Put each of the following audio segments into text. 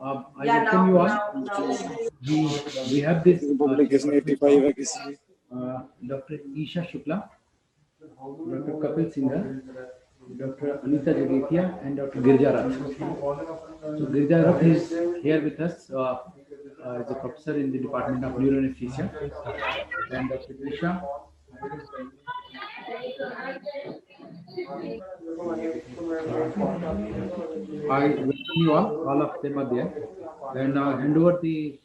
I welcome you all. We have this Public is 85 है किसी भी. Dr. Isha Shukla, Dr. Kapil Singha, Dr. Anita Jagatia, and Dr. Girja Rath. So Girja Rath is here with us as a professor in the Department of Neuroanesthesia, and Dr. Isha. I welcome you all of them are there, and hand over the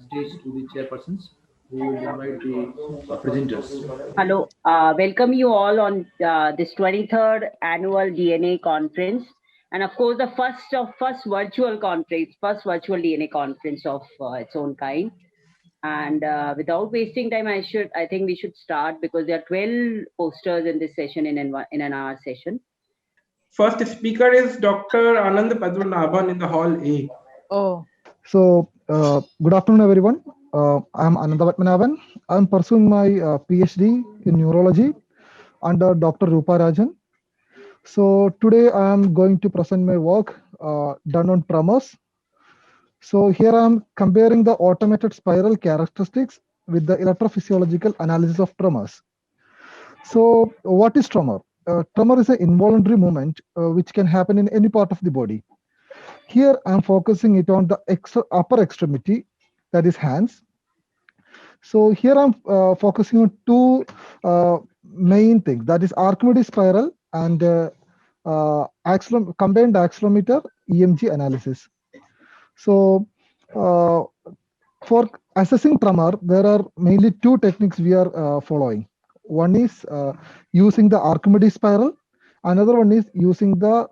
stage to the chairpersons who will invite the presenters. Hello, welcome you all on this 23rd annual DNA conference, and of course the first virtual conference, first virtual DNA conference of its own kind. And without wasting time, I think we should start because there are 12 posters in this session in an hour session. First speaker is Dr. Anand Padmanabhan in the hall A. Oh. So, good afternoon, everyone. I'm Ananda Padmanabhan. I'm pursuing my PhD in neurology under Dr. Rupa Rajan. So, today I am going to present my work done on tremors. So, here I am comparing the automated spiral characteristics with the electrophysiological analysis of tremors. So, what is tremor? Tremor is an involuntary movement which can happen in any part of the body. Here I'm focusing it on the upper extremity, that is hands. So here I'm focusing on two main things, that is Archimedes spiral and combined accelerometer EMG analysis. So for assessing tremor, there are mainly two techniques we are following. One is using the Archimedes spiral. Another one is using the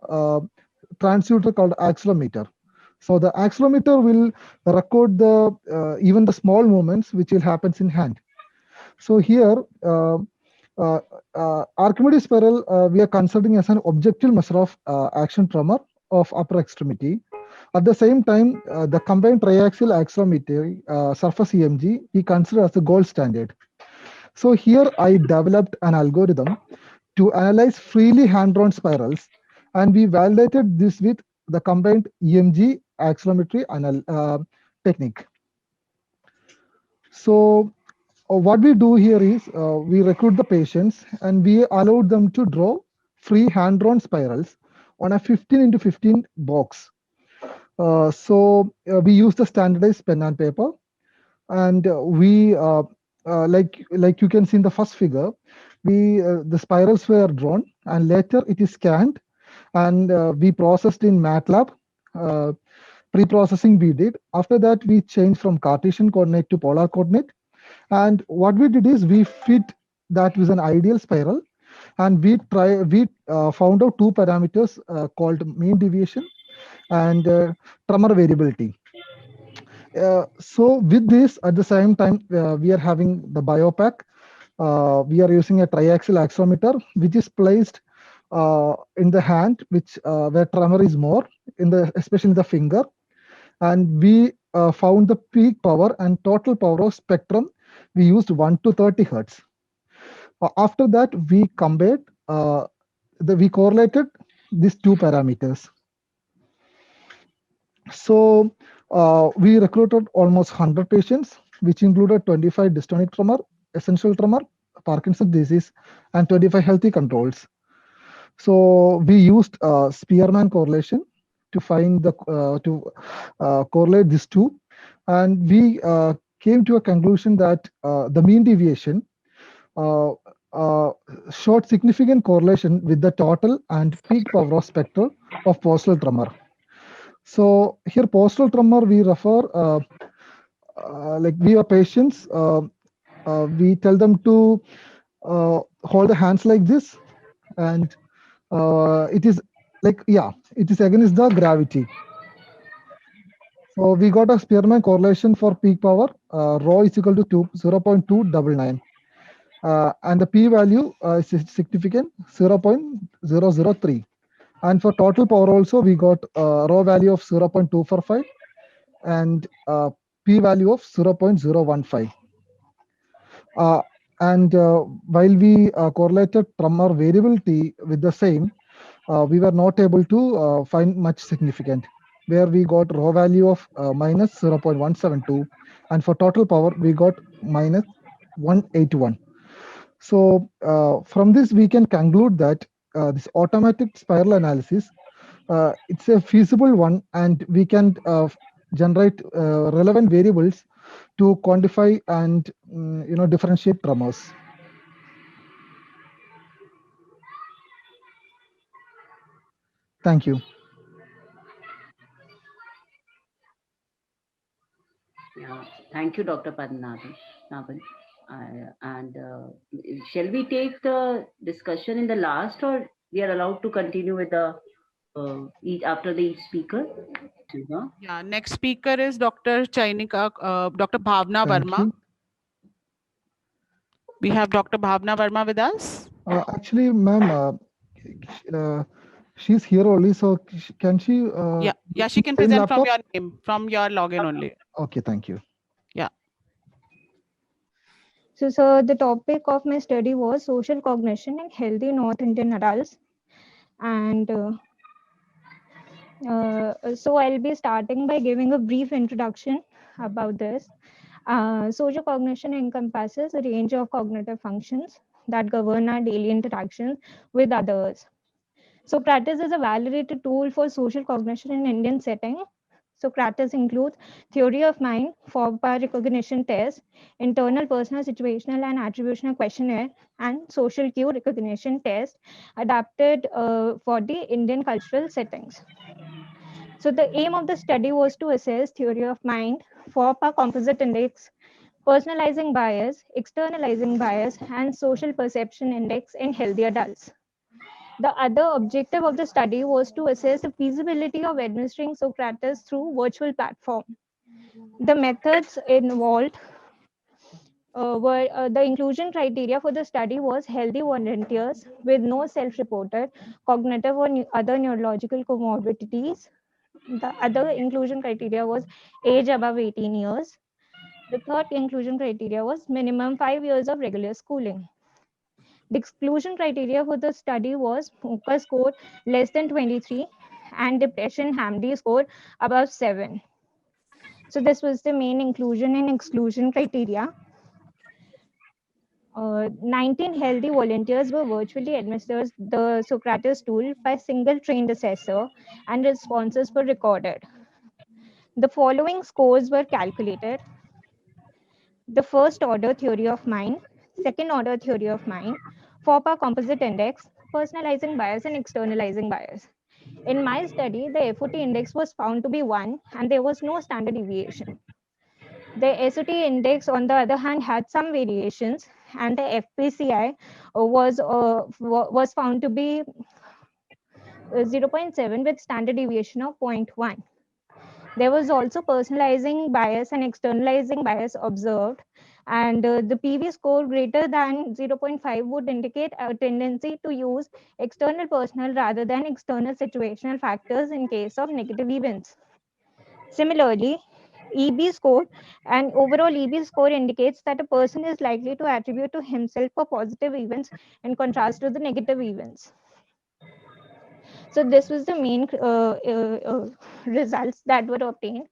transducer called accelerometer. So the accelerometer will record the even the small movements which will happen in hand. So here Archimedes spiral we are considering as an objective measure of action tremor of upper extremity. At the same time, the combined triaxial accelerometer surface EMG we consider as the gold standard. So here I developed an algorithm to analyze freely hand-drawn spirals, and we validated this with the combined EMG accelerometry technique. So what we do here is we recruit the patients and we allowed them to draw free hand-drawn spirals on a 15x15 box. We use the standardized pen and paper, and we like you can see in the first figure, the spirals were drawn and later it is scanned and we processed in MATLAB. Pre-processing we did. After that, we changed from Cartesian coordinate to polar coordinate. And what we did is we fit that with an ideal spiral, and we found out two parameters called mean deviation and tremor variability. So with this, at the same time, we are having the BioPack. We are using a triaxial accelerometer, which is placed in the hand, which where tremor is more, especially the finger. And we found the peak power and total power of spectrum. We used 1 to 30 hertz. After that, we compared, we correlated these two parameters. So we recruited almost 100 patients, which included 25 dystonic tremor, essential tremor, Parkinson's disease, and 25 healthy controls. So we used Spearman correlation to find the correlate these two, and we came to a conclusion that the mean deviation showed significant correlation with the total and peak power of spectral of postural tremor. So here postural tremor we refer like we have patients, we tell them to hold the hands like this, and it is like, yeah, it is against the gravity. So we got a Spearman correlation for peak power, rho is equal to 0.299. And the p-value is significant, 0.003. And for total power also, we got rho value of 0.245 and p-value of 0.015. And while we correlated tremor variability with the same, we were not able to find much significant. where we got raw value of minus 0.172, and for total power we got minus 181. So from this we can conclude that this automatic spiral analysis, it's a feasible one, and we can generate relevant variables to quantify and differentiate tremors. Thank you. Yeah, thank you, Dr. Padmanabhan. And shall we take the discussion in the last, or we are allowed to continue with the after the each speaker? Yeah, next speaker is Dr. Chainika, Dr. Bhavna Thank Verma. you. We have Dr. Bhavna Verma with us. Actually, ma'am, she's here only, so can she? Yeah, she can same present from laptop? your name, from your login only. Okay, thank you. Yeah. So, sir, the topic of my study was social cognition in healthy North Indian adults. And so I'll be starting by giving a brief introduction about this. Social cognition encompasses a range of cognitive functions that govern our daily interactions with others. Socrates is a validated tool for social cognition in Indian setting. Socrates includes theory of mind, FOBA recognition test, internal personal situational and attributional questionnaire, and social cue recognition test adapted for the Indian cultural settings. So the aim of the study was to assess theory of mind, FOBA composite index, personalizing bias, externalizing bias, and social perception index in healthy adults. The other objective of the study was to assess the feasibility of administering Socrates through virtual platform. The methods involved were the inclusion criteria for the study was healthy volunteers with no self-reported cognitive or other neurological comorbidities. The other inclusion criteria was age above 18 years. The third inclusion criteria was minimum 5 years of regular schooling. The exclusion criteria for the study was MoCA score less than 23 and depression HAM-D score above 7. So this was the main inclusion and exclusion criteria. 19 healthy volunteers were virtually administered the Socrates tool by single trained assessor, and responses were recorded. The following scores were calculated. The first order theory of mind, second order theory of mind, FOBA composite index, personalizing bias and externalizing bias. In my study, the FOT index was found to be 1 and there was no standard deviation. The SOT index, on the other hand, had some variations, and the FPCI was found to be 0.7 with standard deviation of 0.1. There was also personalizing bias and externalizing bias observed, and the PV score greater than 0.5 would indicate a tendency to use external personal rather than external situational factors in case of negative events. Similarly, EB score and overall EB score indicates that a person is likely to attribute to himself for positive events in contrast to the negative events. So this was the main results that were obtained.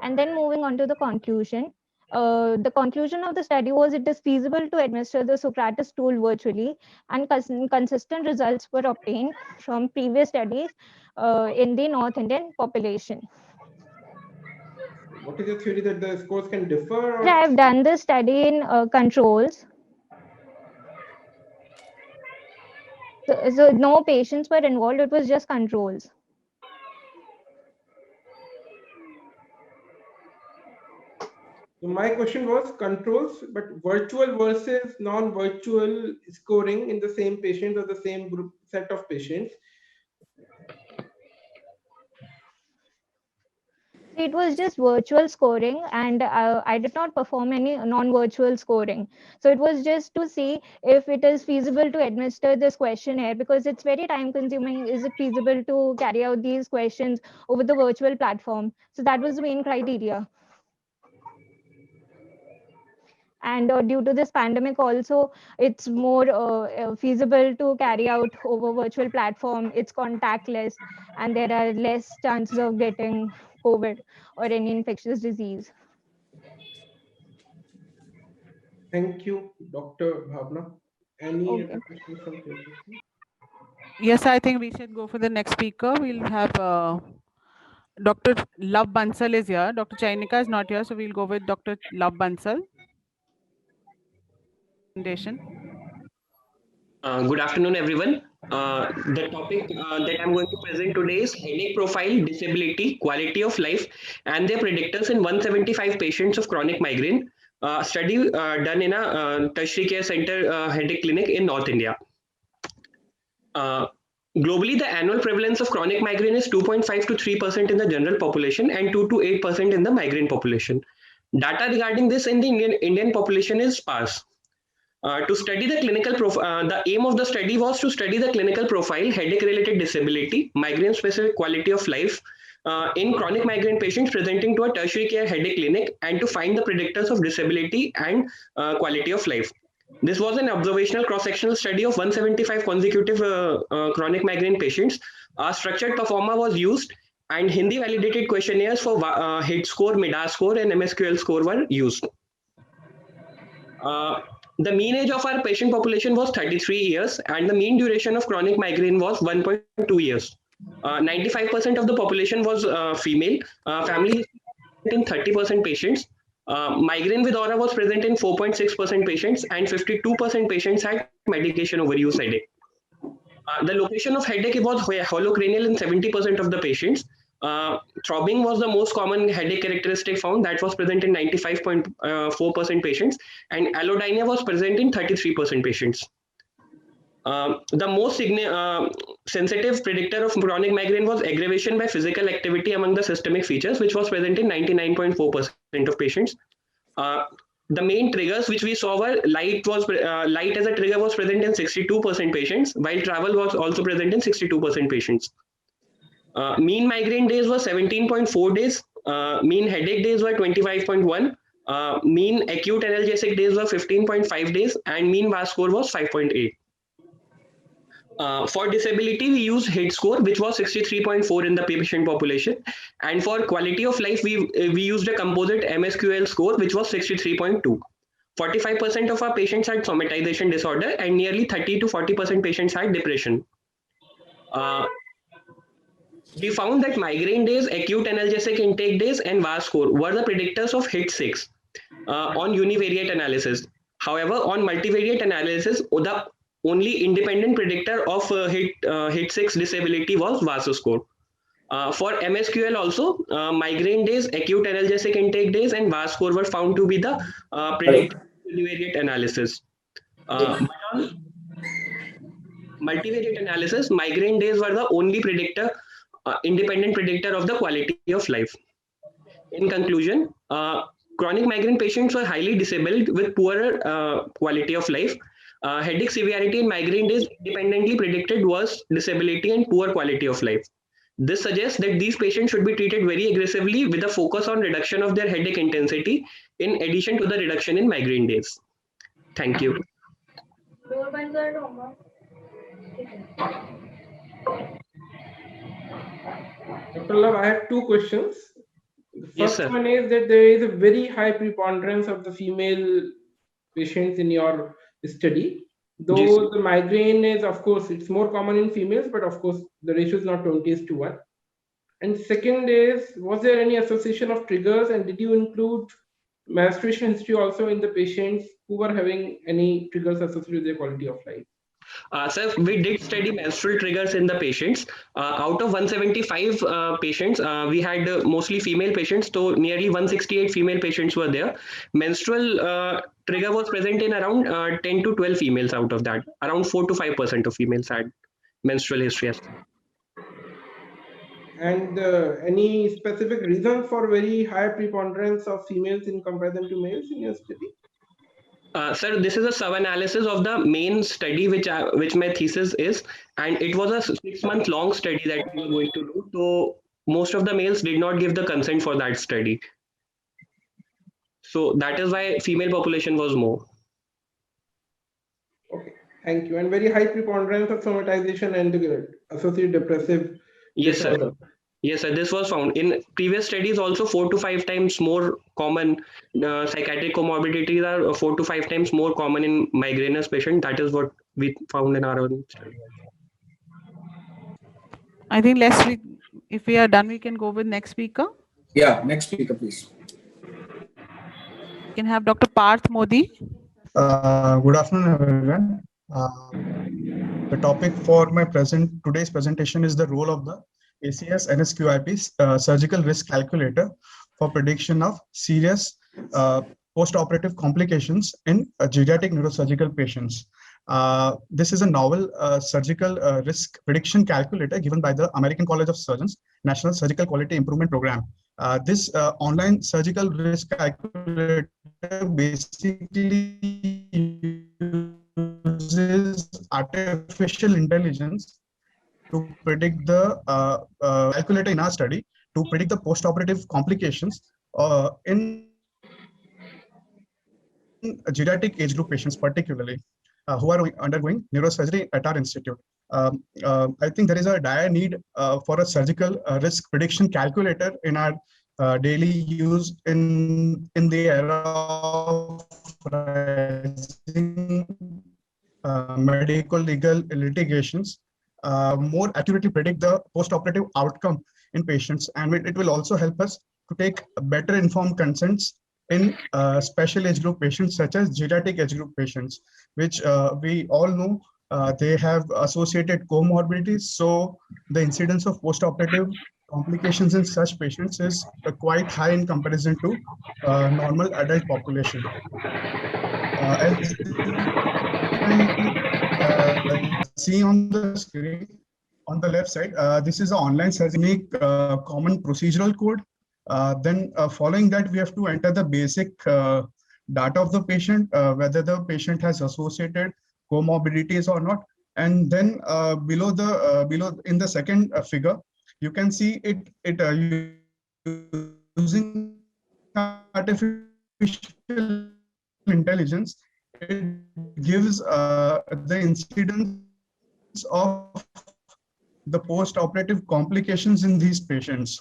And then moving on to the conclusion. The conclusion of the study was it is feasible to administer the Socrates tool virtually, and consistent results were obtained from previous studies in the North Indian population. What is your theory that the scores can differ? Or? I have done this study in controls. So no patients were involved, it was just controls. So my question was controls, but virtual versus non-virtual scoring in the same patient or the same group set of patients. It was just virtual scoring, and I did not perform any non-virtual scoring. So it was just to see if it is feasible to administer this questionnaire, because it's very time consuming. Is it feasible to carry out these questions over the virtual platform? So that was the main criteria. And due to this pandemic also, it's more feasible to carry out over virtual platform. It's contactless, and there are less chances of getting COVID or any infectious disease. Thank you, Dr. Bhavna. Any Okay. other questions from you? Yes, I think we should go for the next speaker. We'll have Dr. Love Bansal is here. Dr. Chainika is not here, so we'll go with Dr. Love Bansal. Good afternoon, everyone. The topic that I'm going to present today is headache profile, disability, quality of life, and their predictors in 175 patients of chronic migraine. Study done in a tertiary care center headache clinic in North India. Globally, the annual prevalence of chronic migraine is 2.5 to 3% in the general population and 2 to 8% in the migraine population. Data regarding this in the Indian population is sparse. To study the clinical profile, the aim of the study was to study the clinical profile, headache-related disability, migraine-specific quality of life in chronic migraine patients presenting to a tertiary care headache clinic, and to find the predictors of disability and quality of life. This was an observational cross-sectional study of 175 consecutive chronic migraine patients. A structured performer was used, and Hindi validated questionnaires for HIT score, MIDAS score, and MSQL score were used. The mean age of our patient population was 33 years, and the mean duration of chronic migraine was 1.2 years. 95% of the population was female. Family in 30% patients. Migraine with aura was present in 4.6% patients, and 52% patients had medication overuse headache. The location of headache was holocranial in 70% of the patients. Throbbing was the most common headache characteristic found, that was present in 95.4% patients, and allodynia was present in 33% patients. The most sensitive predictor of chronic migraine was aggravation by physical activity among the systemic features, which was present in 99.4% of patients. The main triggers which we saw were light as a trigger was present in 62% patients, while travel was also present in 62% patients. Mean migraine days were 17.4 days, mean headache days were 25.1, mean acute analgesic days were 15.5 days, and mean VAS score was 5.8. For disability, we used HIT score, which was 63.4 in the patient population, and for quality of life, we used a composite MSQL score, which was 63.2. 45% of our patients had somatization disorder, and nearly 30 to 40% patients had depression. We found that migraine days, acute analgesic intake days, and VAS score were the predictors of HIT6 on univariate analysis. However, on multivariate analysis, the only independent predictor of HIT6 disability was VAS score. For MSQL also, migraine days, acute analgesic intake days, and VAS score were found to be the predictor of univariate analysis. But on multivariate analysis, migraine days were the only predictor, independent predictor of the quality of life. In conclusion, chronic migraine patients were highly disabled with poorer quality of life. Headache severity in migraine days independently predicted worse disability and poor quality of life. This suggests that these patients should be treated very aggressively with a focus on reduction of their headache intensity in addition to the reduction in migraine days. Thank you. Dr. Love, I have two questions. The Yes, first sir. one is that there is a very high preponderance of the female patients in your study. Though Yes. the migraine is, of course, it's more common in females, but of course, the ratio is not 20:1. And second is, was there any association of triggers, and did you include menstruation history also in the patients who were having any triggers associated with their quality of life? Sir, we did study menstrual triggers in the patients. Out of 175 patients, we had mostly female patients, so nearly 168 female patients were there. Menstrual trigger was present in around 10 to 12 females out of that. Around 4 to 5% of females had menstrual history. And any specific reason for very high preponderance of females in comparison to males in your study? Sir, this is a sub-analysis of the main study which my thesis is, and it was a 6-month long study that we were going to do. So most of the males did not give the consent for that study. So that is why female population was more. Okay, thank you. And very high preponderance of somatization and associated depressive Yes, sir. disorder. Yes, sir. This was found in previous studies. Also, 4 to 5 times more common. Psychiatric comorbidities are 4 to 5 times more common in migrainous patient. That is what we found in our own study. I think if we are done, we can go with next speaker. Yeah, next speaker, please. We can have Dr. Parth Modi. Good afternoon, everyone. The topic for my today's presentation is the role of the ACS NSQIP surgical risk calculator for prediction of serious post-operative complications in geriatric neurosurgical patients. This is a novel surgical risk prediction calculator given by the American College of Surgeons National Surgical Quality Improvement Program. This online surgical risk calculator basically uses artificial intelligence to predict the calculator in our study to predict the post-operative complications in geriatric age group patients, particularly who are undergoing neurosurgery at our institute. I think there is a dire need for a surgical risk prediction calculator in our daily use in the era of rising medical legal litigations. More accurately predict the post-operative outcome in patients, and it will also help us to take better informed consents in special age group patients such as geriatric age group patients, which we all know they have associated comorbidities. So the incidence of post-operative complications in such patients is quite high in comparison to normal adult population. As see on the screen on the left side, this is an online surgery common procedural code. Then following that, we have to enter the basic data of the patient, whether the patient has associated comorbidities or not. And then below in the second figure, you can see it using artificial intelligence. It gives the incidence of the post-operative complications in these patients.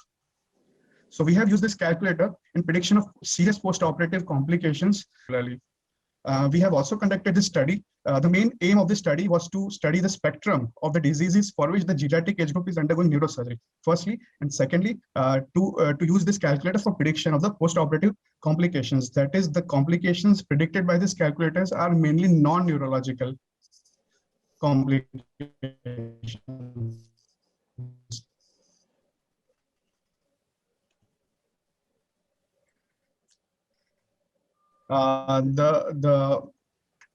So we have used this calculator in prediction of serious post-operative complications. We have also conducted this study. The main aim of this study was to study the spectrum of the diseases for which the geriatric age group is undergoing neurosurgery, firstly, and secondly, to use this calculator for prediction of the post-operative complications. That is, the complications predicted by this calculators are mainly non-neurological complications.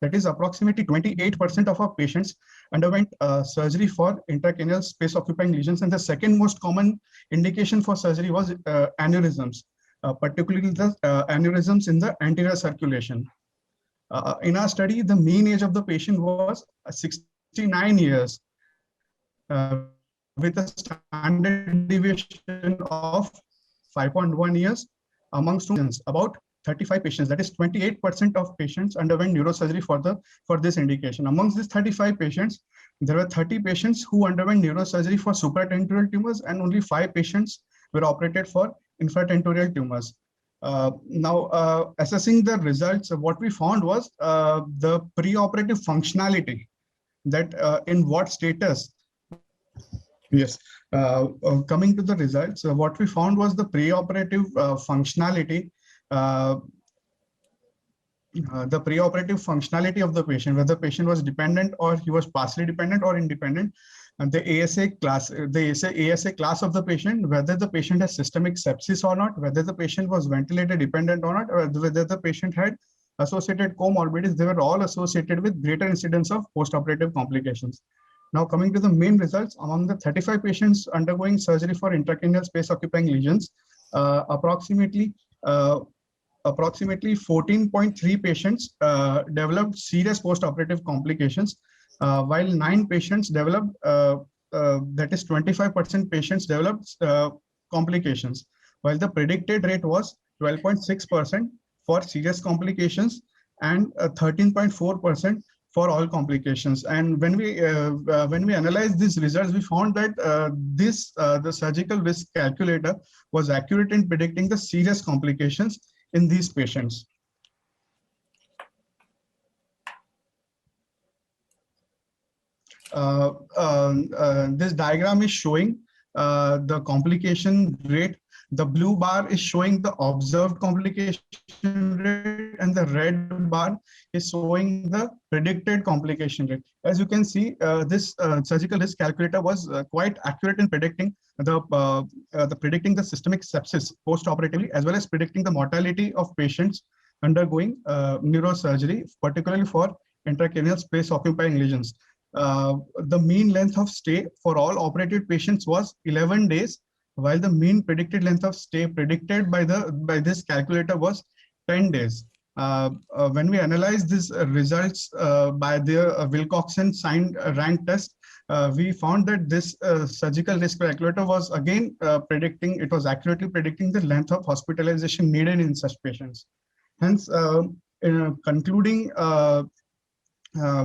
That is approximately 28% of our patients underwent surgery for intracranial space occupying lesions, and the second most common indication for surgery was aneurysms, particularly the aneurysms in the anterior circulation. In our study, the mean age of the patient was 69 years with a standard deviation of 5.1 years among students. About 35 patients, that is 28% of patients underwent neurosurgery for this indication. Amongst these 35 patients, there were 30 patients who underwent neurosurgery for supratentorial tumors, and only 5 patients were operated for infratentorial tumors. Now, assessing the results, what we found was the preoperative functionality, that in what status. Yes, coming to the results, what we found was the preoperative functionality. The preoperative functionality of the patient, whether the patient was dependent or he was partially dependent or independent, and the ASA class of the patient, whether the patient has systemic sepsis or not, whether the patient was ventilator dependent or not, or whether the patient had associated comorbidities, they were all associated with greater incidence of postoperative complications. Now, coming to the main results, among the 35 patients undergoing surgery for intracranial space occupying lesions, approximately 14.3 patients developed serious post-operative complications, while 9 patients developed, that is 25% patients developed complications, while the predicted rate was 12.6% for serious complications and 13.4% for all complications. And when we analyze these results, we found that the surgical risk calculator was accurate in predicting the serious complications in these patients. This diagram is showing the complication rate. The blue bar is showing the observed complication rate, and the red bar is showing the predicted complication rate. As you can see, this surgical risk calculator was quite accurate in predicting the systemic sepsis post-operatively, as well as predicting the mortality of patients undergoing neurosurgery, particularly for intracranial space occupying lesions. The mean length of stay for all operated patients was 11 days, while the mean predicted length of stay predicted by this calculator was 10 days. When we analyze these results by the Wilcoxon signed rank test, we found that this surgical risk calculator was again accurately predicting the length of hospitalization needed in such patients. Hence, in concluding,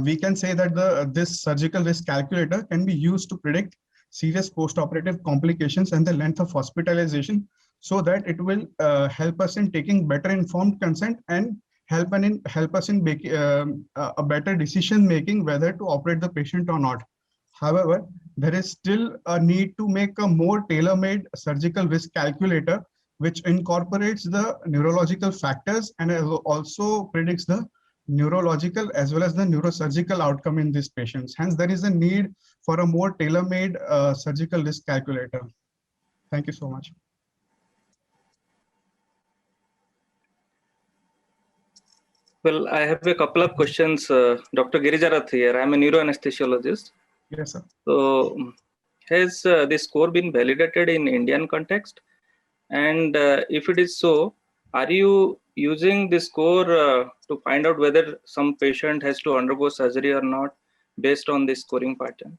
we can say that this surgical risk calculator can be used to predict serious post-operative complications and the length of hospitalization, so that it will help us in taking better informed consent and help us in making a better decision making whether to operate the patient or not. However, there is still a need to make a more tailor-made surgical risk calculator, which incorporates the neurological factors and also predicts the neurological as well as the neurosurgical outcome in these patients. Hence, there is a need for a more tailor-made surgical risk calculator. Thank you so much. Well, I have a couple of questions. Dr. Girijarath here. I'm a neuroanesthesiologist. Yes, sir. So, has this score been validated in Indian context? And if it is so, are you using this score to find out whether some patient has to undergo surgery or not based on this scoring pattern?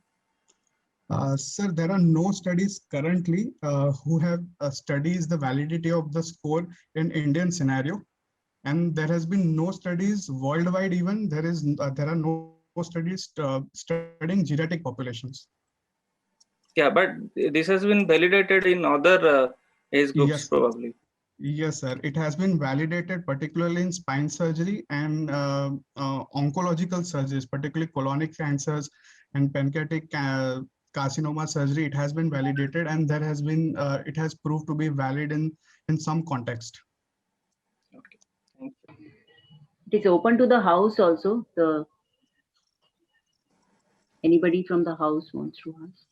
Sir, there are no studies currently who have studies the validity of the score in Indian scenario, and there has been no studies worldwide. Even there are no studies studying geriatric populations. Yeah, but this has been validated in other age groups, yes, probably. Yes, sir. It has been validated particularly in spine surgery and oncological surgeries, particularly colonic cancers and pancreatic carcinoma surgery. It has been validated, and there has been it has proved to be valid in some context. Okay, thank you. It is open to the house also. Anybody from the house wants to ask?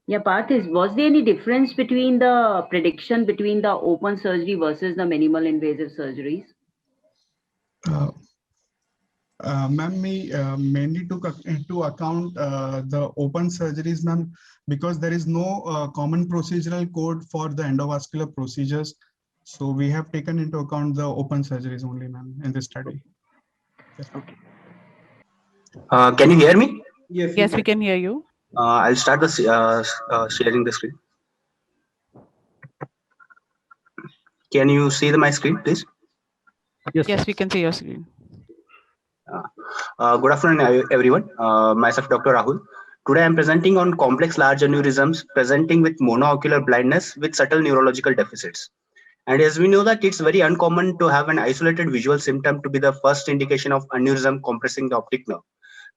Yeah, Parth, was there any difference between the prediction between the open surgery versus the minimal invasive surgeries? Ma'am, we mainly took into account the open surgeries, ma'am, because there is no common procedural code for the endovascular procedures. So we have taken into account the open surgeries only, ma'am, in this study. Yes. Okay. Can you hear me? Yes, we can hear you. I'll start the sharing the screen. Can you see my screen, please? Yes, we can see your screen. Good afternoon, everyone. Myself, Dr. Rahul. Today, I'm presenting on complex large aneurysms presenting with monoocular blindness with subtle neurological deficits. And as we know that it's very uncommon to have an isolated visual symptom to be the first indication of aneurysm compressing the optic nerve.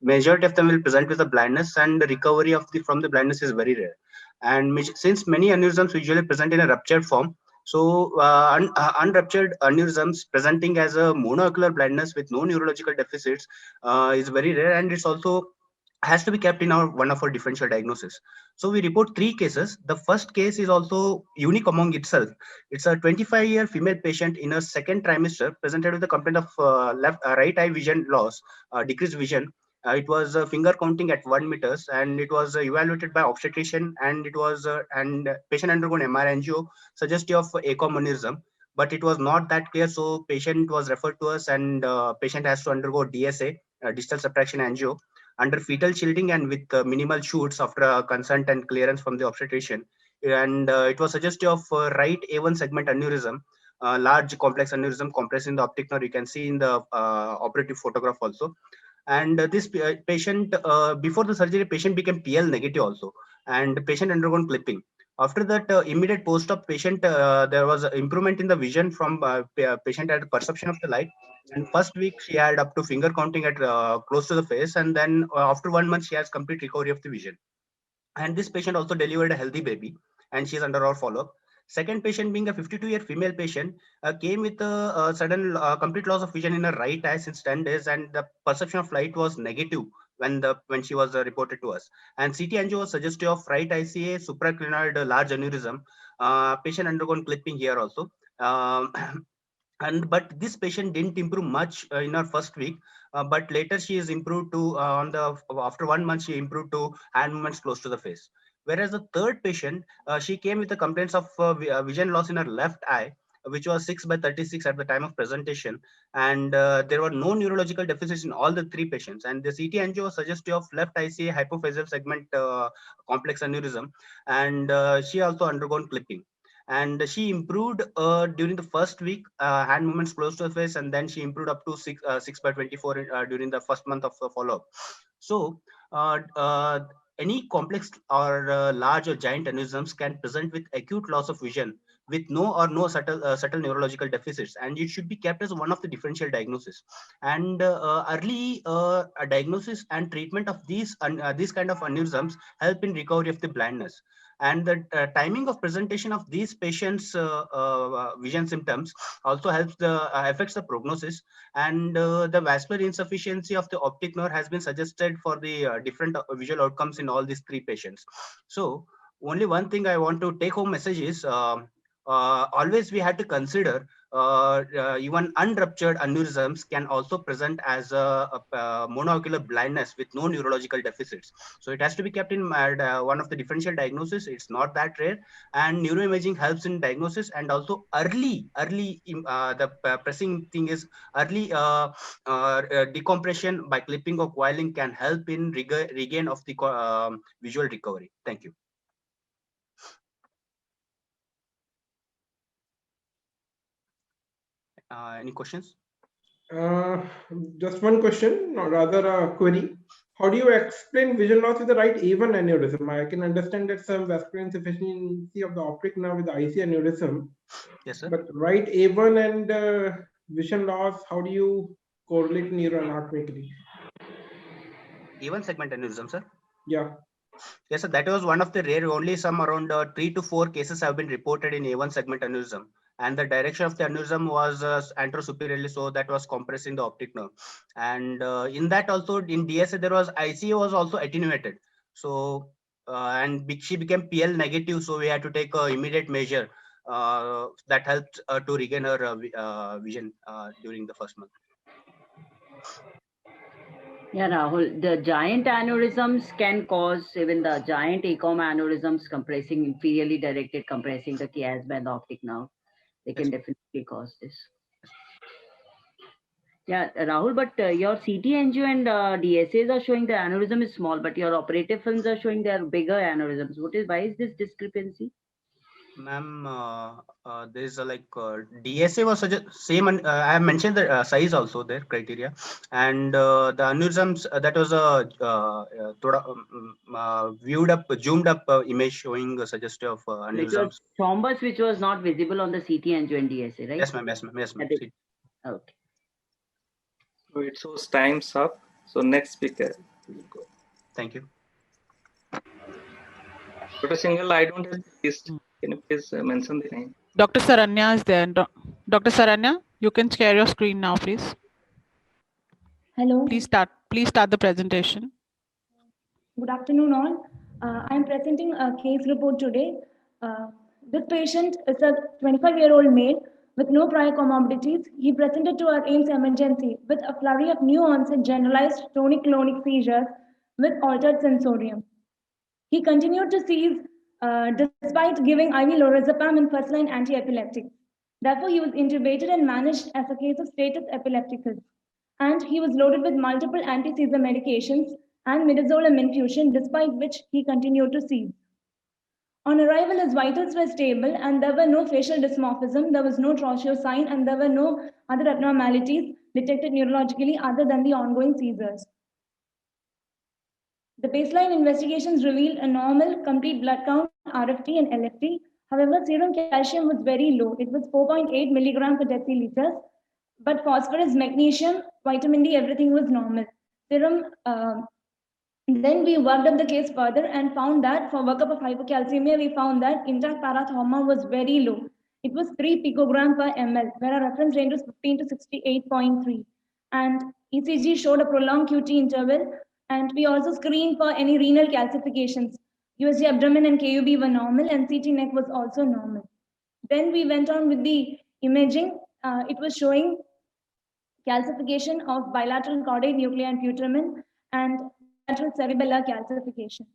Majority of them will present with a blindness, and the recovery from the blindness is very rare. And since many aneurysms usually present in a ruptured form, so unruptured aneurysms presenting as a monoocular blindness with no neurological deficits is very rare, and it's also has to be kept in one of our differential diagnosis. So we report 3 cases. The first case is also unique among itself. It's a 25-year female patient in her second trimester presented with a complaint of right eye vision loss, decreased vision. It was finger counting at 1 meter, and it was evaluated by obstetrician, and it was and patient undergone MR angio suggestive of ACOM aneurysm, but it was not that clear. So patient was referred to us, and patient has to undergo DSA, distal subtraction angio, under fetal shielding and with minimal shoots after consent and clearance from the obstetrician. and it was suggestive of right A1 segment aneurysm, large complex aneurysm compressing the optic nerve. You can see in the operative photograph also. And this patient, before the surgery, patient became PL negative also, and the patient undergone clipping. After that, immediate post-op patient, there was improvement in the vision from patient had perception of the light. And first week she had up to finger counting at close to the face, and then after 1 month she has complete recovery of the vision. And this patient also delivered a healthy baby, and she is under our follow-up. Second patient, being a 52-year female patient, came with a sudden complete loss of vision in her right eye since 10 days, and the perception of light was negative when she was reported to us. And CT angio was suggestive of right ICA supraclinoid large aneurysm. Patient undergone clipping here also. But this patient didn't improve much in her first week, but later she is improved to after 1 month she improved to hand movements close to the face. Whereas the third patient, she came with the complaints of vision loss in her left eye, which was 6/36 at the time of presentation, and there were no neurological deficits in all the 3 patients. And the CT angio was suggestive of left ICA hypophyseal segment complex aneurysm, and she also undergone clipping. And she improved during the first week, hand movements close to the face, and then she improved up to 6/24 during the first month of the follow-up. So any complex or large or giant aneurysms can present with acute loss of vision with no subtle neurological deficits, and it should be kept as one of the differential diagnosis. And early diagnosis and treatment of these kind of aneurysms help in recovery of the blindness. And the timing of presentation of these patients' vision symptoms also helps affects the prognosis. And the vascular insufficiency of the optic nerve has been suggested for the different visual outcomes in all these 3 patients. So only one thing I want to take home message is always we had to consider even unruptured aneurysms can also present as a monoocular blindness with no neurological deficits. So it has to be kept in mind, one of the differential diagnosis. It's not that rare, and neuroimaging helps in diagnosis. And also the pressing thing is early decompression by clipping or coiling can help in regain of the visual recovery. Thank you. Any questions? Just one question, or rather a query. How do you explain vision loss with the right A1 aneurysm? I can understand that some vascular insufficiency of the optic nerve with the IC aneurysm. Yes, sir. But right A1 and vision loss, how do you correlate neuroanatomically? A1 segment aneurysm, sir? Yeah. Yes, sir. That was one of the rare. Only some around 3 to 4 cases have been reported in A1 segment aneurysm. And the direction of the aneurysm was anterosuperiorly, so that was compressing the optic nerve. And in that also, in DSA, there was ICA was also attenuated. So and she became PL negative, so we had to take an immediate measure that helped to regain her vision during the first month. Yeah, Rahul, the giant aneurysms can cause even the giant ACOM aneurysms compressing, inferiorly directed compressing the chiasma and the optic nerve. They can definitely cause this. Yeah, Rahul, but your CT angio and DSAs are showing the aneurysm is small, but your operative films are showing they are bigger aneurysms. Why is this discrepancy? Ma'am, there is a DSA was same. I have mentioned the size also there criteria, and the aneurysms that was a viewed up, zoomed up image showing suggestive of aneurysms. Thrombus, which was not visible on the CT angio and DSA, right? Yes, ma'am. Yes, ma'am. Yes, ma'am. Okay. So it shows time's up. So next speaker. Thank you. Dr. Singhal, I don't have the list. Can you please mention the name? Dr. Saranya is there. Dr. Saranya, you can share your screen now, please. Hello. Please start the presentation. Good afternoon, all. I'm presenting a case report today. This patient is a 25-year-old male with no prior comorbidities. He presented to our AIMS emergency with a flurry of new onset generalized tonic-clonic seizures with altered sensorium. He continued to seize despite giving IV lorazepam and first-line anti-epileptic. Therefore, he was intubated and managed as a case of status epilepticus. And he was loaded with multiple anti-seizure medications and midazolam infusion, despite which he continued to seize. On arrival, his vitals were stable and there were no facial dysmorphism, there was no Trousseau sign, and there were no other abnormalities detected neurologically other than the ongoing seizures. The baseline investigations revealed a normal complete blood count, RFT and LFT. However, serum calcium was very low. It was 4.8 milligram per deciliter, but phosphorus, magnesium, vitamin D, everything was normal. Serum. Then we worked up the case further and found that for workup of hypocalcemia, we found that intact parathormone was very low. It was 3 picogram per ml, where our reference range was 15 to 68.3. And ECG showed a prolonged QT interval. And we also screened for any renal calcifications. USG abdomen and KUB were normal, and CT neck was also normal. Then we went on with the imaging. It was showing calcification of bilateral caudate nuclei and putamen and bilateral cerebellar calcification.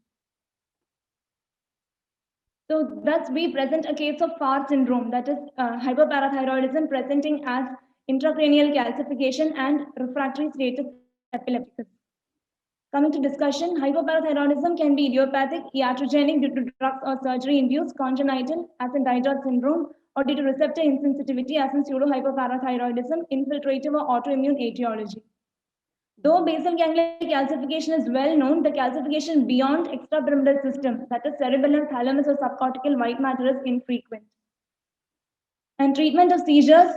So thus we present a case of FAR syndrome, that is hyperparathyroidism presenting as intracranial calcification and refractory status epilepticus. Coming to discussion, hypoparathyroidism can be idiopathic, iatrogenic due to drugs or surgery-induced, congenital as in Dijot syndrome, or due to receptor insensitivity as in pseudohypoparathyroidism, infiltrative or autoimmune etiology. Though basal ganglia calcification is well known, the calcification beyond extrapyramidal system, that is cerebellum, thalamus, or subcortical white matter, is infrequent. And treatment of seizures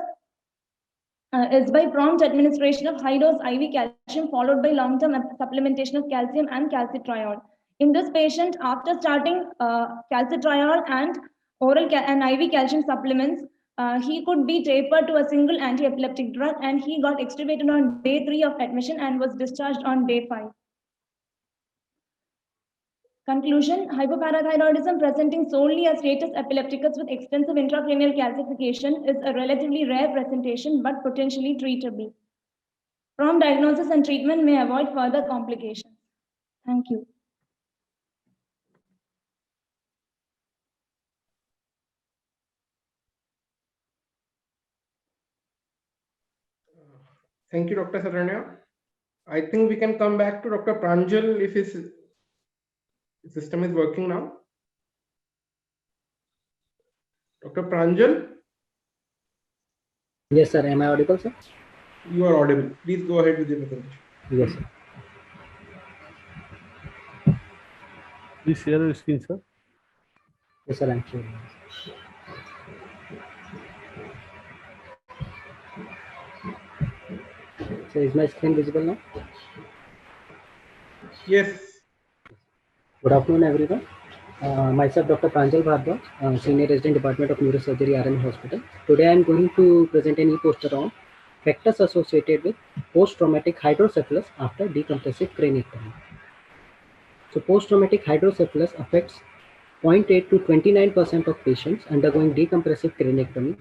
is by prompt administration of high-dose IV calcium followed by long-term supplementation of calcium and calcitriol. In this patient, after starting calcitriol and oral and IV calcium supplements, he could be tapered to a single anti-epileptic drug, and he got extubated on day 3 of admission and was discharged on day 5. Conclusion, hypoparathyroidism presenting solely as status epilepticus with extensive intracranial calcification is a relatively rare presentation but potentially treatable. Prompt diagnosis and treatment may avoid further complications. Thank you. Thank you, Dr. Saranya. I think we can come back to Dr. Pranjal if his system is working now. Dr. Pranjal? Yes, sir. Am I audible, sir? You are audible. Please go ahead with your presentation. Yes, sir. Please share your screen, sir. Yes, sir. I'm sure. So is my screen visible now? Yes. Good afternoon, everyone. Myself, Dr. Pranjal Bhardwaj, Senior Resident Department of Neurosurgery, RME Hospital. Today, I am going to present an e-poster on factors associated with post-traumatic hydrocephalus after decompressive craniectomy. So, post-traumatic hydrocephalus affects 0.8 to 29% of patients undergoing decompressive craniectomy.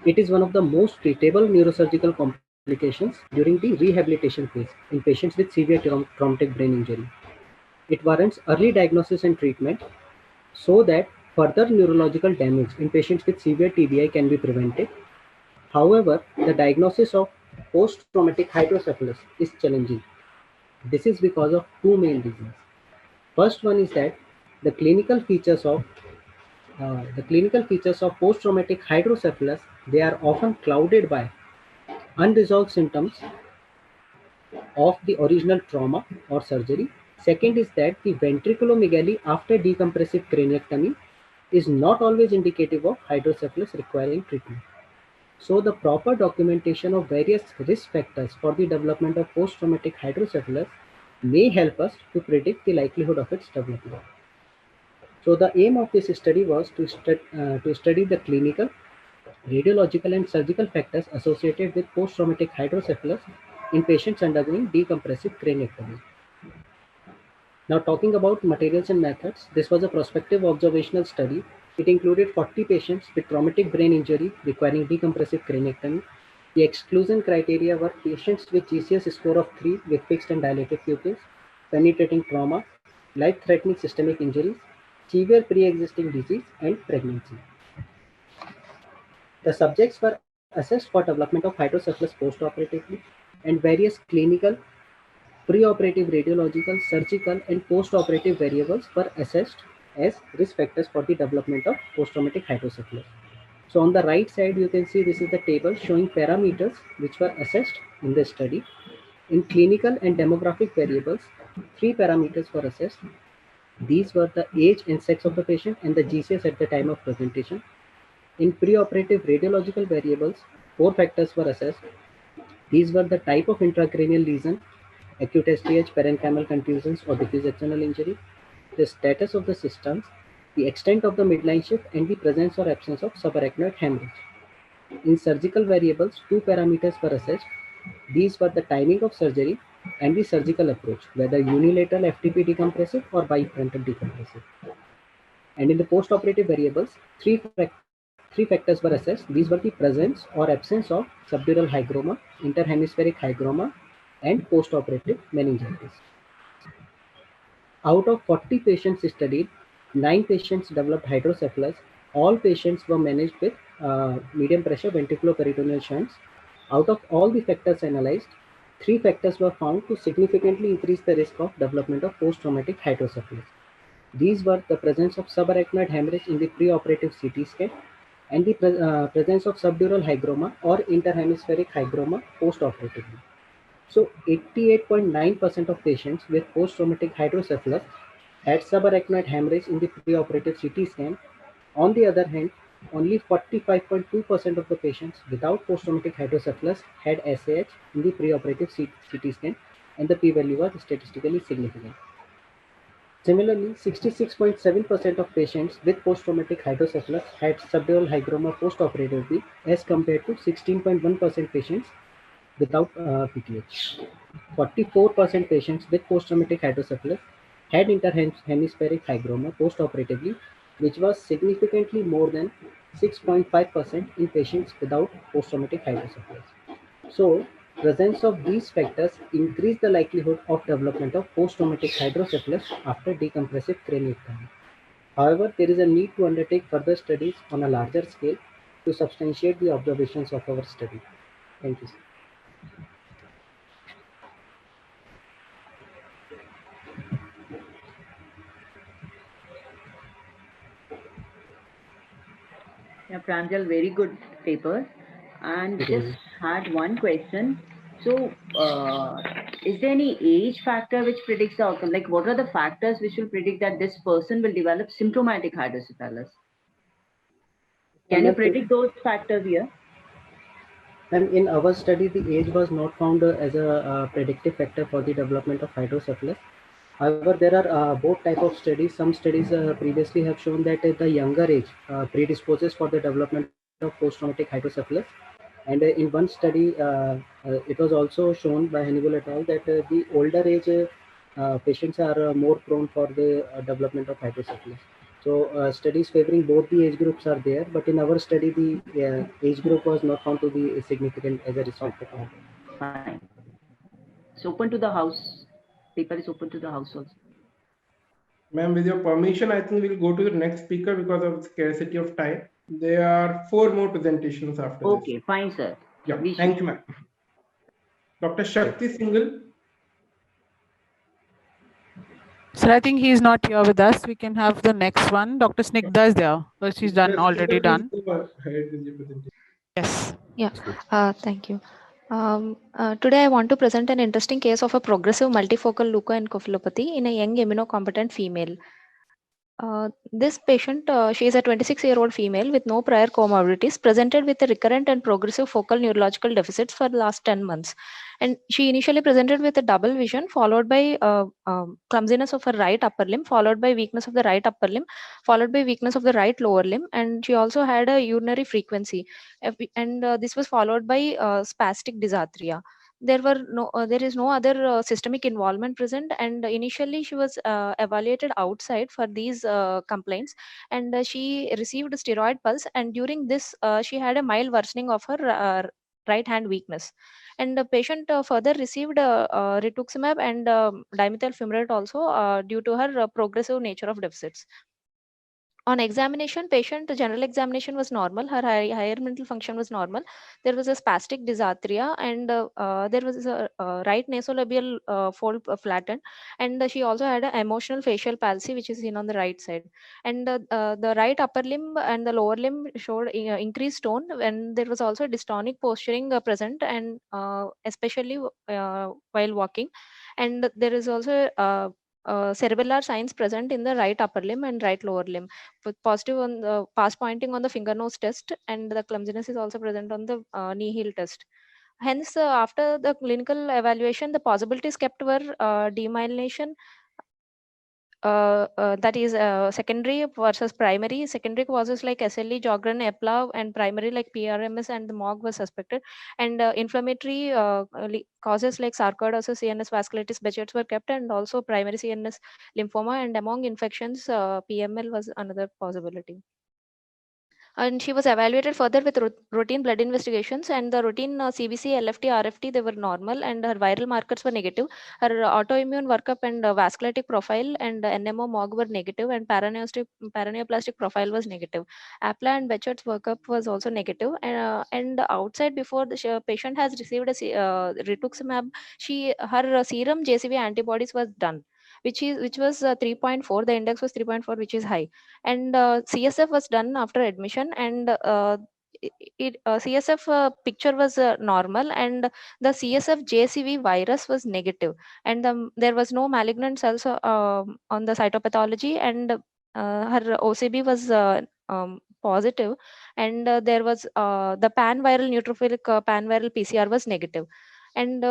It is one of the most treatable neurosurgical complications during the rehabilitation phase in patients with severe traumatic brain injury. It warrants early diagnosis and treatment so that further neurological damage in patients with severe TBI can be prevented. However, the diagnosis of post-traumatic hydrocephalus is challenging. This is because of two main reasons. First one is that the clinical features of post-traumatic hydrocephalus, they are often clouded by unresolved symptoms of the original trauma or surgery. Second is that the ventriculomegaly after decompressive craniectomy is not always indicative of hydrocephalus requiring treatment. So the proper documentation of various risk factors for the development of post-traumatic hydrocephalus may help us to predict the likelihood of its development. So the aim of this study was to study the clinical, radiological and surgical factors associated with post-traumatic hydrocephalus in patients undergoing decompressive craniectomy. Now talking about materials and methods, this was a prospective observational study. It included 40 patients with traumatic brain injury requiring decompressive craniectomy. The exclusion criteria were patients with GCS score of 3 with fixed and dilated pupils, penetrating trauma, life-threatening systemic injuries, severe pre-existing disease, and pregnancy. The subjects were assessed for development of hydrocephalus post-operatively, and various clinical, preoperative radiological, surgical, and post-operative variables were assessed as risk factors for the development of post-traumatic hydrocephalus. So on the right side, you can see this is the table showing parameters which were assessed in the study. In clinical and demographic variables, 3 parameters were assessed. These were the age and sex of the patient and the GCS at the time of presentation. In preoperative radiological variables, 4 factors were assessed. These were the type of intracranial lesion, acute STH, parenchymal contusions, or diffuse external injury, the status of the systems, the extent of the midline shift, and the presence or absence of subarachnoid hemorrhage. In surgical variables, 2 parameters were assessed. These were the timing of surgery and the surgical approach, whether unilateral FTP decompressive or bifrontal decompressive. And in the postoperative variables, three factors were assessed. These were the presence or absence of subdural hygroma, interhemispheric hygroma, and postoperative meningitis. Out of 40 patients studied, 9 patients developed hydrocephalus. All patients were managed with medium pressure ventriculoperitoneal shunts. Out of all the factors analyzed, 3 factors were found to significantly increase the risk of development of post-traumatic hydrocephalus. These were the presence of subarachnoid hemorrhage in the preoperative CT scan and the presence of subdural hygroma or interhemispheric hygroma post-operatively. So 88.9% of patients with post-traumatic hydrocephalus had subarachnoid hemorrhage in the preoperative CT scan. On the other hand, only 45.2% of the patients without post-traumatic hydrocephalus had SAH in the preoperative CT scan, and the p-value was statistically significant. Similarly, 66.7% of patients with post-traumatic hydrocephalus had subdural hygroma post-operatively as compared to 16.1% patients without PTH. 44% patients with post-traumatic hydrocephalus had interhemispheric hygroma post-operatively, which was significantly more than 6.5% in patients without post-traumatic hydrocephalus. So, presence of these factors increase the likelihood of development of post-traumatic hydrocephalus after decompressive craniectomy. However, there is a need to undertake further studies on a larger scale to substantiate the observations of our study. Thank you. Yeah, Pranjal, very good paper. And just had one question. So, is there any age factor which predicts the outcome? Like, what are the factors which will predict that this person will develop symptomatic hydrocephalus? Can you predict those factors here? And in our study, the age was not found as a predictive factor for the development of hydrocephalus. However, there are both type of studies. Some studies previously have shown that the younger age predisposes for the development of post-traumatic hydrocephalus. And in one study, it was also shown by Hannibal et al. That the older age patients are more prone for the development of hydrocephalus. So studies favoring both the age groups are there, but in our study, the age group was not found to be significant as a risk factor. Fine. It's open to the house. Paper is open to the house also. Ma'am, with your permission, I think we'll go to the next speaker because of scarcity of time. There are 4 more presentations after this. Okay, fine, sir. Yeah, thank you, ma'am. Dr. Shakti Singhal. Sir, I think he is not here with us. We can have the next one. Dr. Snigdha is there, but she's done already done. Yes. Yeah, thank you. Today I want to present an interesting case of a progressive multifocal leukoencephalopathy in a young immunocompetent female. This patient, she is a 26-year-old female with no prior comorbidities, presented with a recurrent and progressive focal neurological deficits for the last 10 months. And she initially presented with a double vision, followed by clumsiness of her right upper limb, followed by weakness of the right upper limb, followed by weakness of the right lower limb. And she also had a urinary frequency. And this was followed by spastic dysarthria. There is no other systemic involvement present, and initially she was evaluated outside for these complaints, and she received steroid pulse, and during this she had a mild worsening of her right hand weakness, and the patient further received rituximab and dimethyl fumarate also due to her progressive nature of deficits. On examination, patient general examination was normal. Her higher mental function was normal. There was a spastic dysarthria, and there was a right nasolabial fold flattened, and she also had an emotional facial palsy, which is seen on the right side. And the right upper limb and the lower limb showed increased tone, and there was also dystonic posturing present, and especially while walking. And there is also cerebellar signs present in the right upper limb and right lower limb, with positive on the pass pointing on the finger nose test, and the clumsiness is also present on the knee heel test. Hence, after the clinical evaluation, the possibilities kept were demyelination, that is secondary versus primary. Secondary causes like SLE, Jogren, EPLA, and primary like PRMS and the MOG was suspected. And inflammatory causes like sarcoidosis, CNS vasculitis, Behçet's were kept, and also primary CNS lymphoma. And among infections, PML was another possibility. And she was evaluated further with routine blood investigations, and the routine CBC, LFT, RFT, they were normal, and her viral markers were negative. Her autoimmune workup and vasculitic profile and NMO MOG were negative, and paraneoplastic profile was negative. APLA and Behçet's workup was also negative. And outside, before the patient has received a rituximab, her serum JCV antibodies was done, which was 3.4. The index was 3.4, which is high. And CSF was done after admission, and CSF picture was normal, and the CSF JCV virus was negative, and there was no malignant cells on the cytopathology, and her OCB was positive, and there was the pan-viral neutrophilic pan-viral PCR was negative. And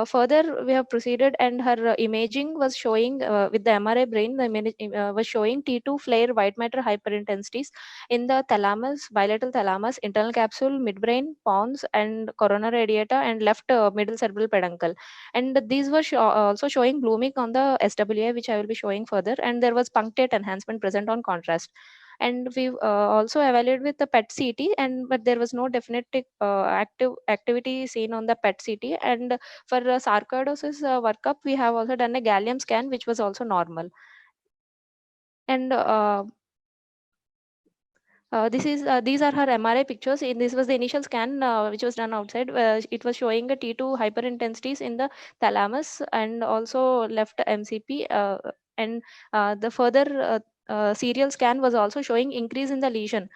further we have proceeded, and her imaging was showing with the MRI brain, the image was showing T2 flare white matter hyperintensities in the thalamus, bilateral thalamus, internal capsule, midbrain, pons, and corona radiata, and left middle cerebral peduncle. And these were also showing blooming on the SWI, which I will be showing further. And there was punctate enhancement present on contrast. And we also evaluated with the PET CT, but there was no definite activity seen on the PET CT. And for sarcoidosis workup, we have also done a gallium scan, which was also normal. And these are her MRI pictures. This was the initial scan which was done outside. It was showing a T2 hyperintensities in the thalamus, and also left MCP. And the further serial scan was also showing increase in the lesion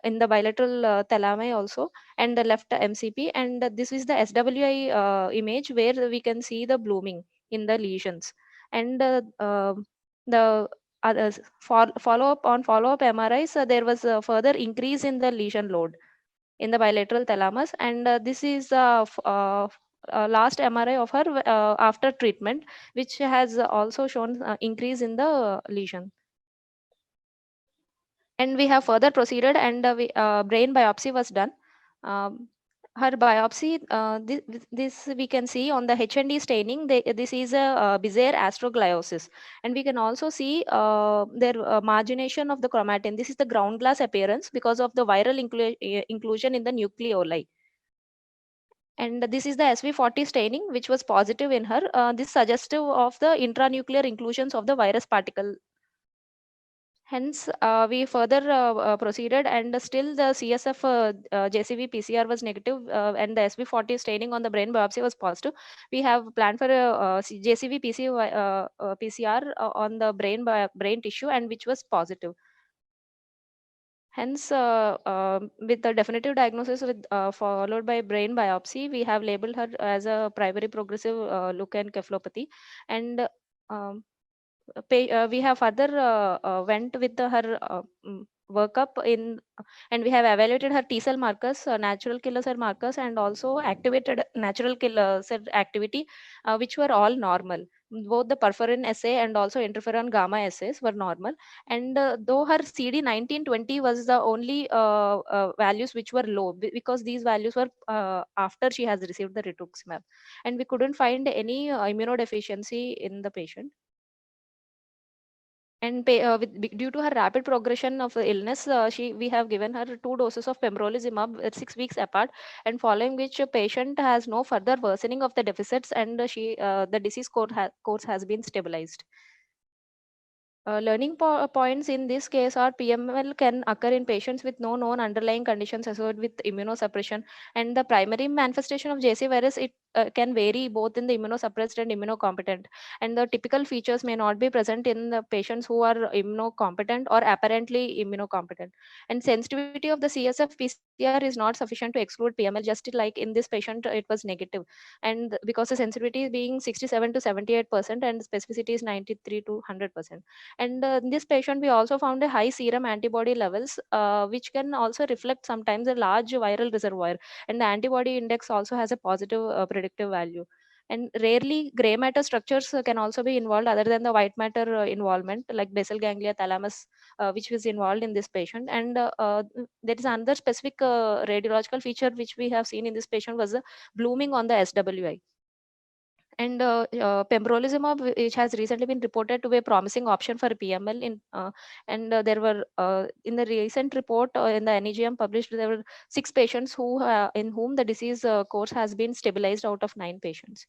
in the bilateral thalami also, and the left MCP. And this is the SWI image, where we can see the blooming in the lesions. And the follow-up MRIs, there was a further increase in the lesion load in the bilateral thalamus. And this is last MRI of her after treatment, which has also shown increase in the lesion. And we have further proceeded, and brain biopsy was done. Her biopsy, this we can see on the HND staining. This is a Bezier astrogliosis, and we can also see their margination of the chromatin. This is the ground glass appearance because of the viral inclusion in the nucleoli. And this is the SV40 staining, which was positive in her. This suggestive of the intranuclear inclusions of the virus particle. Hence, we further proceeded, and still the CSF JCV PCR was negative, and the SV40 staining on the brain biopsy was positive. We have planned for a JCV PCR on the brain tissue, and which was positive. Hence, with the definitive diagnosis followed by brain biopsy, we have labeled her as a primary progressive leukoencephalopathy. And we have further went with her workup and we have evaluated her T cell markers, natural killer cell markers, and also activated natural killer cell activity, which were all normal. Both the perforin assay and also interferon gamma assays were normal. And though her CD19-20 was the only values which were low, because these values were after she has received the rituximab, and we couldn't find any immunodeficiency in the patient. And due to her rapid progression of the illness, we have given her 2 doses of pembrolizumab at 6 weeks apart, and following which patient has no further worsening of the deficits, and the disease course has been stabilized. Learning points in this case are PML can occur in patients with no known underlying conditions associated with immunosuppression, and the primary manifestation of JC virus can vary both in the immunosuppressed and immunocompetent, and the typical features may not be present in the patients who are immunocompetent or apparently immunocompetent. And sensitivity of the CSF PCR is not sufficient to exclude PML, just like in this patient it was negative, and because the sensitivity is being 67 to 78% and specificity is 93 to 100%. And in this patient, we also found a high serum antibody levels, which can also reflect sometimes a large viral reservoir. And the antibody index also has a positive predictive value. And rarely, gray matter structures can also be involved other than the white matter involvement, like basal ganglia, thalamus, which was involved in this patient. And there is another specific radiological feature which we have seen in this patient was the blooming on the SWI. And pembrolizumab, which has recently been reported to be a promising option for PML and there were in the recent report in the NEJM published, there were 6 patients who in whom the disease course has been stabilized out of 9 patients.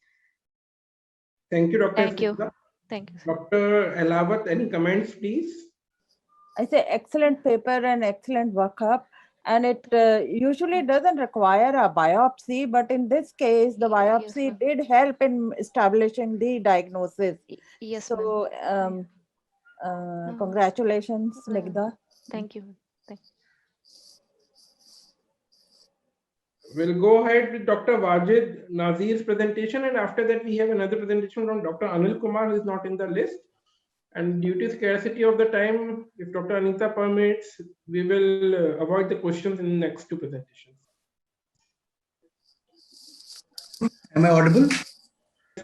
Thank you, Dr. Thank you. Smita. Thank you. Dr. Elawat, any comments, please? I say excellent paper and excellent workup. And it usually doesn't require a biopsy, but in this case, the biopsy did help in establishing the diagnosis. Yes. So, congratulations, Megda. Thank you. We'll go ahead with Dr. Wajid Nazir's presentation, and after that, we have another presentation from Dr. Anil Kumar, who is not in the list. And due to scarcity of the time, if Dr. Anita permits, we will avoid the questions in the next 2 presentations. Am I audible?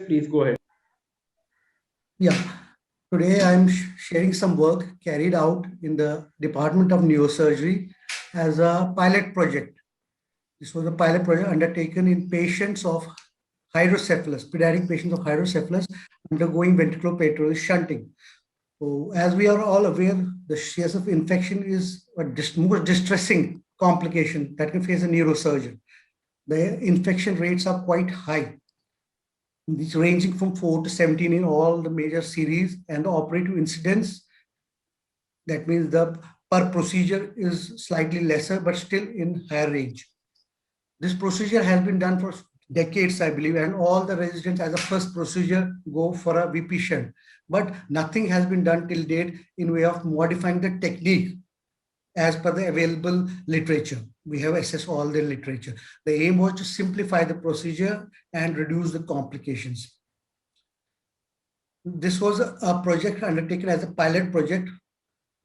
Please go ahead. Yeah. Today I'm sharing some work carried out in the Department of Neurosurgery as a pilot project. This was a pilot project undertaken in patients of hydrocephalus, pediatric patients of hydrocephalus undergoing ventriculoperitoneal shunting. So as we are all aware, the CSF infection is a most distressing complication that can face a neurosurgeon. The infection rates are quite high. It's ranging from 4 to 17 in all the major series, and the operative incidence, that means the per procedure is slightly lesser, but still in higher range. This procedure has been done for decades, I believe, and all the residents as a first procedure go for a VP shunt. But nothing has been done till date in way of modifying the technique as per the available literature. We have assessed all the literature. The aim was to simplify the procedure and reduce the complications. This was a project undertaken as a pilot project.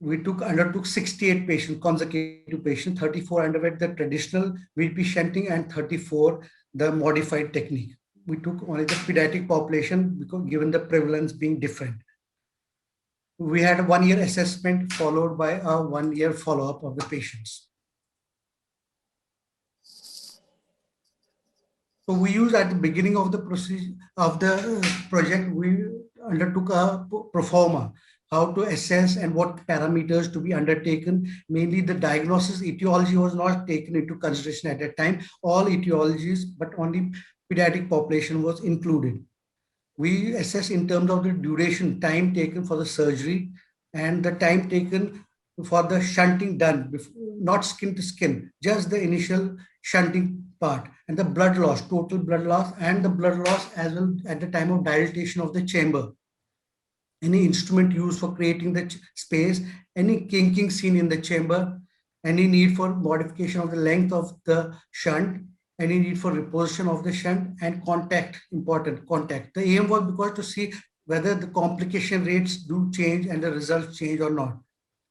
We undertook 68 patients, consecutive patients, 34 underwent the traditional VP shunting and 34 the modified technique. We took only the pediatric population because given the prevalence being different. We had a 1-year assessment followed by a 1-year follow-up of the patients. So we used at the beginning of the procedure of the project, we undertook a proforma, how to assess and what parameters to be undertaken. Mainly the diagnosis etiology was not taken into consideration at that time. All etiologies, but only pediatric population was included. We assess in terms of the duration, time taken for the surgery and the time taken for the shunting done, not skin to skin, just the initial shunting part, and the blood loss, total blood loss, and the blood loss as well at the time of dilatation of the chamber. Any instrument used for creating the space, any kinking seen in the chamber, any need for modification of the length of the shunt, any need for reposition of the shunt, and contact, important contact. The aim was because to see whether the complication rates do change and the results change or not.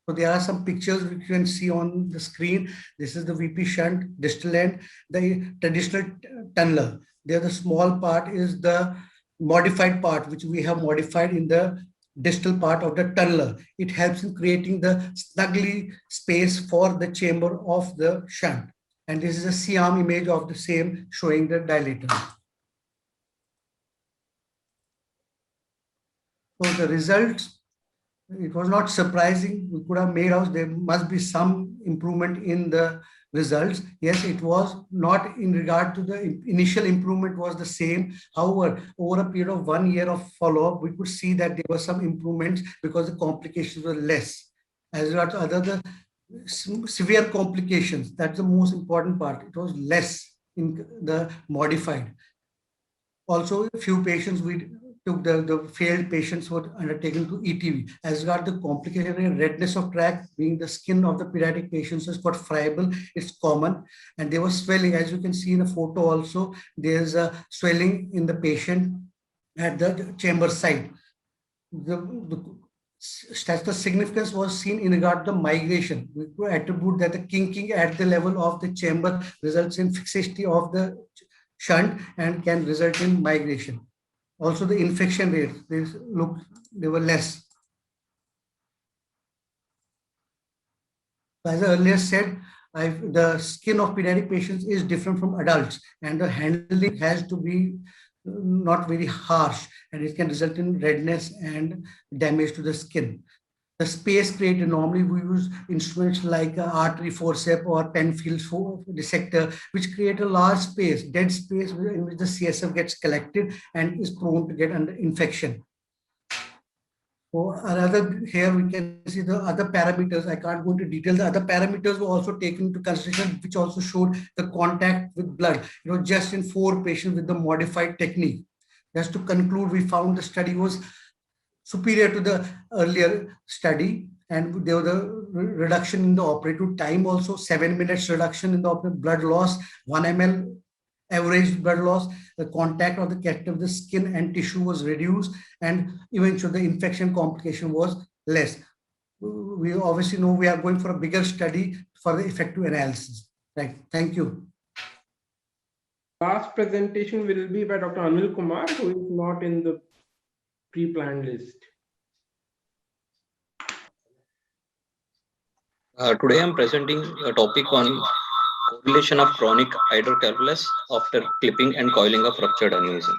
So there are some pictures which you can see on the screen. This is the VP shunt, distal end, the traditional tunneler. There the small part is the modified part, which we have modified in the distal part of the tunneler. It helps in creating the snugly space for the chamber of the shunt. And this is a C-arm image of the same showing the dilator. So the results, it was not surprising. We could have made out there must be some improvement in the results. Yes, it was not in regard to the initial improvement was the same. However, over a period of 1 year of follow-up, we could see that there were some improvements because the complications were less. As regards to other severe complications, that's the most important part. It was less in the modified. Also, a few patients we took the failed patients were undertaken to ETV. As regard the complicated redness of tract, being the skin of the pediatric patients is quite friable, it's common, and there was swelling. As you can see in a photo also, there's a swelling in the patient at the chamber site. The significance was seen in regard to the migration. We could attribute that the kinking at the level of the chamber results in fixity of the shunt and can result in migration. Also, the infection rates, they were less. As I earlier said, the skin of pediatric patients is different from adults, and the handling has to be not very harsh, and it can result in redness and damage to the skin. The space created, normally we use instruments like artery forceps or Penfield dissector, which create a large space, dead space in which the CSF gets collected and is prone to get under infection. So here we can see the other parameters. I can't go into detail. The other parameters were also taken into consideration, which also showed the contact with blood. Just in 4 patients with the modified technique. Just to conclude, we found the study was superior to the earlier study, and there was a reduction in the operative time also, 7 minutes reduction in the blood loss, 1 ml average blood loss, the contact of the catheter with the skin and tissue was reduced, and eventually the infection complication was less. We obviously know we are going for a bigger study for the effective analysis. Right. Thank you. Last presentation will be by Dr. Anil Kumar, who is not in the pre-planned list. Today I'm presenting a topic on correlation of chronic hydrocephalus after clipping and coiling of ruptured aneurysm.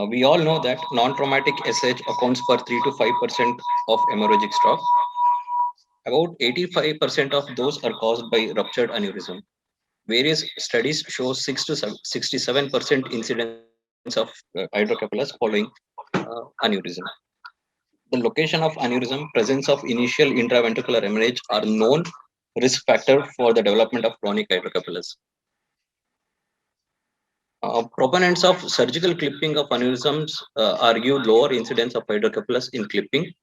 We all know that non-traumatic SH accounts for 3 to 5% of hemorrhagic stroke. About 85% of those are caused by ruptured aneurysm. Various studies show 6 to 67% incidence of hydrocephalus following aneurysm. The location of aneurysm, presence of initial intraventricular hemorrhage are known risk factor for the development of chronic hydrocephalus. Proponents of surgical clipping of aneurysms argue lower incidence of hydrocephalus in clipping,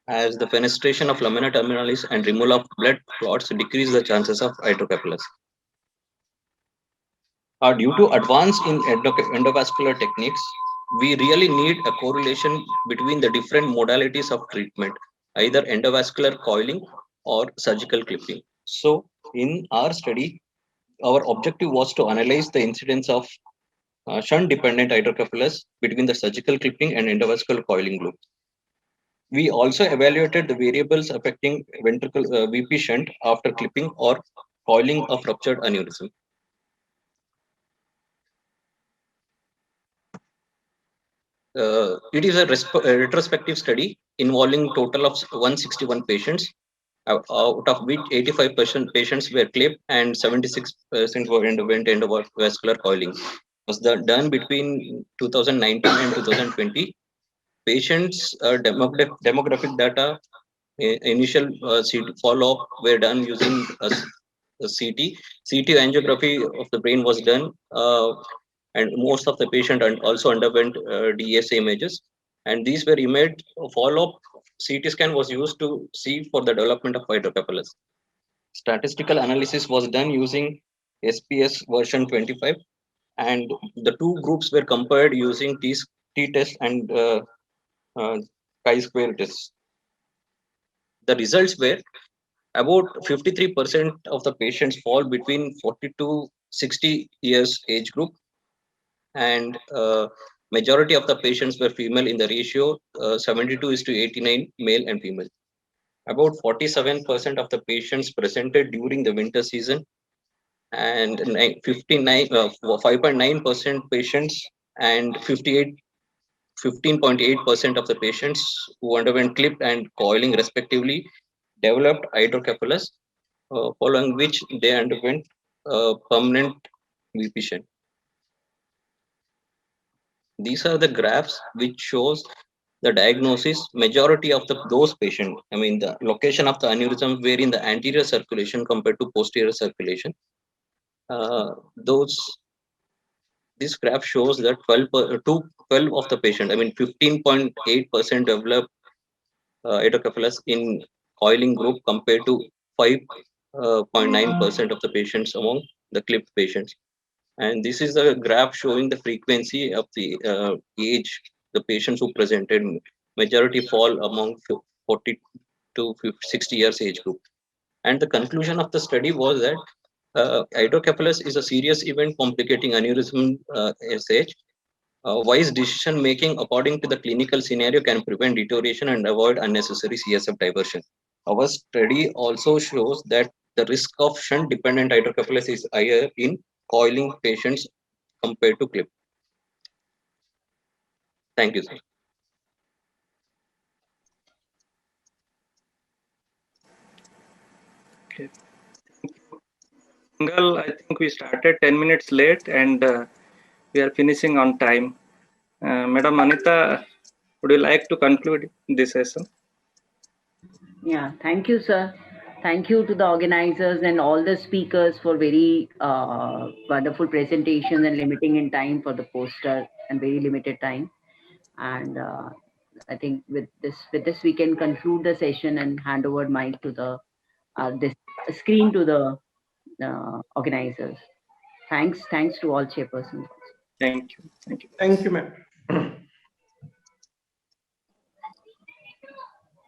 as the fenestration of lamina terminalis and removal of blood clots decrease the chances of hydrocephalus. Due to advance in endovascular techniques, we really need a correlation between the different modalities of treatment, either endovascular coiling or surgical clipping. So in our study, our objective was to analyze the incidence of shunt-dependent hydrocephalus between the surgical clipping and endovascular coiling group. We also evaluated the variables affecting ventricle VP shunt after clipping or coiling of ruptured aneurysm. It is a retrospective study involving total of 161 patients, out of which 85% patients were clipped and 76% went endovascular coiling. It was done between 2019 and 2020. Patients' demographic data, initial follow-up were done using a CT. CT angiography of the brain was done, and most of the patient also underwent DSA images. And these were imaged. Follow-up CT scan was used to see for the development of hydrocephalus. Statistical analysis was done using SPS version 25, and the two groups were compared using t-test and chi-square test. The results were about 53% of the patients fall between 40 to 60 years age group, and majority of the patients were female in the ratio 72:89 male and female. About 47% of the patients presented during the winter season, and 5.9% patients and 58 15.8% of the patients who underwent clip and coiling respectively developed hydrocephalus, following which they underwent permanent VP-shunt. These are the graphs which shows the diagnosis. Majority of those patients, I mean the location of the aneurysm were in the anterior circulation compared to posterior circulation. This graph shows that 12 of the patient, I mean 15.8% developed hydrocephalus in coiling group compared to 5.9% of the patients among the clipped patients. And this is the graph showing the frequency of the age, the patients who presented. Majority fall among 40 to 60 years age group. And the conclusion of the study was that hydrocephalus is a serious event complicating aneurysm SH. Wise decision making according to the clinical scenario can prevent deterioration and avoid unnecessary CSF diversion. Our study also shows that the risk of shunt dependent hydrocephalus is higher in coiling patients compared to clip. Thank you, sir. Okay. Mangal, I think we started 10 minutes late and we are finishing on time. Madam Anita, would you like to conclude this session? Yeah, thank you, sir. Thank you to the organizers and all the speakers for very wonderful presentations and limiting in time for the poster and very limited time. And I think with this we can conclude the session and hand over mic to the this screen to the organizers. Thanks to all chairpersons. Thank you. Thank you, ma'am.